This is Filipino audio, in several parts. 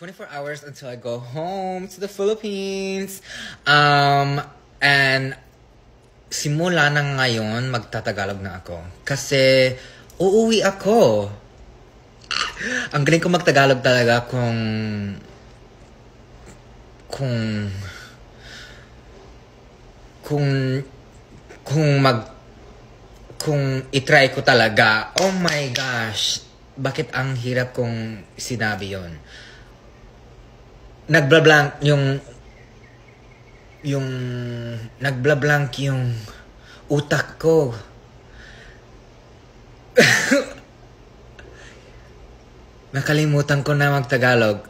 24 hours until I go home to the Philippines. And simula na ngayon, magtatagalog na ako. Kasi uuwi ako. Ang galing ko magtagalog talaga kung itry ko talaga. Oh my gosh. Bakit ang hirap kong sinabi yon? Nagbablank nagbablank yung utak ko. Nakalimutan ko na magtagalog.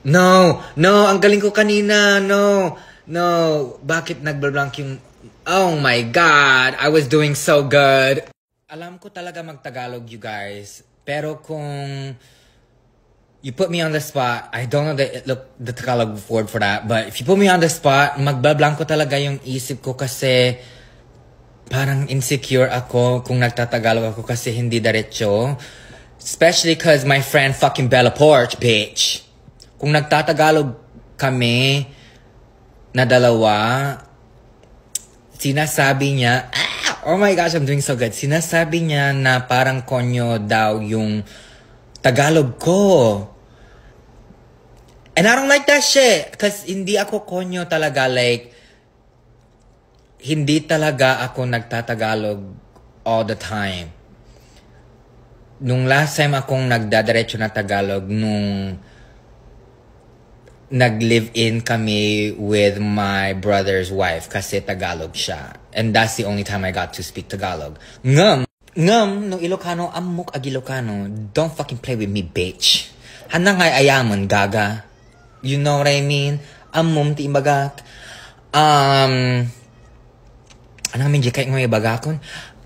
No, ang galing ko kanina. No. Bakit nagbablank yung... Oh my God, I was doing so good. Alam ko talaga magtagalog, you guys. Pero kung you put me on the spot, I don't know the Tagalog word for that, but if you put me on the spot, magbablanko talaga yung isip ko kasi parang insecure ako kung nagtatagalog ako kasi hindi diretso. Especially because my friend fucking Bella Porch, bitch. Kung nagtatagalog kami na dalawa, sinasabi niya, oh my gosh, I'm doing so good. Sinasabi niya na parang konyo daw yung Tagalog ko. And I don't like that shit. Because hindi ako konyo talaga. Like, hindi talaga ako nagtatagalog all the time. Nung last time akong nagdadiretso na Tagalog, nung nag-live-in kami with my brother's wife kasi Tagalog siya. And that's the only time I got to speak Tagalog. Ngam, no Ilocano, amok ag Ilocano. Don't fucking play with me, bitch. Hanang ay ayaman, gaga. You know what I mean? Amom ti imbagak. Anong medyo kaya ngayon ibagakon?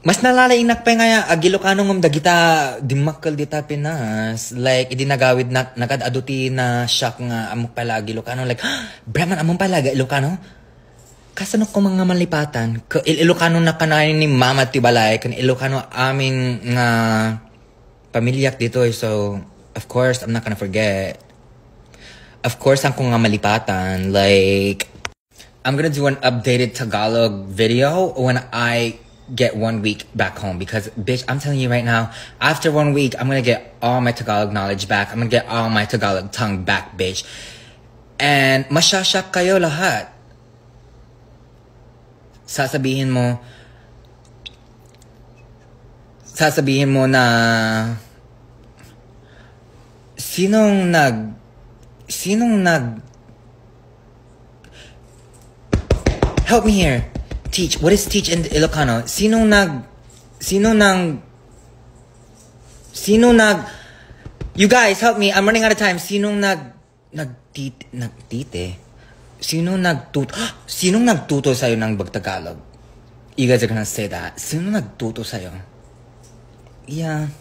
Mas nalalainak pa nga ag Ilocano ngam dagita dimakal dita Pinas. Like, idi nagawid na nakadaduti na shock nga amok pala ag Ilocano. Like, Breman, amok pala ag Ilocano? Kasano ko mga malipatan? Ilocano na kanayin ni Mama Tibalay. Kan Ilocano aming nga pamilyak dito. So, of course, I'm not gonna forget. Of course, ang kong nga malipatan. Like, I'm gonna do an updated Tagalog video when I get 1 week back home. Because, bitch, I'm telling you right now, after 1 week, I'm gonna get all my Tagalog knowledge back. I'm gonna get all my Tagalog tongue back, bitch. And, masyasyak kayo lahat. Sasabihin mo na sinong nag help me here. Teach. What is teach in Ilocano? Sinong you guys help me. I'm running out of time. Sinong nagtite? Sinong nagtuto sa'yo ng Tagalog? You guys are gonna say that. Sinong nagtuto sa'yo? Yeah.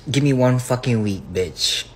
Give me 1 fucking week, bitch.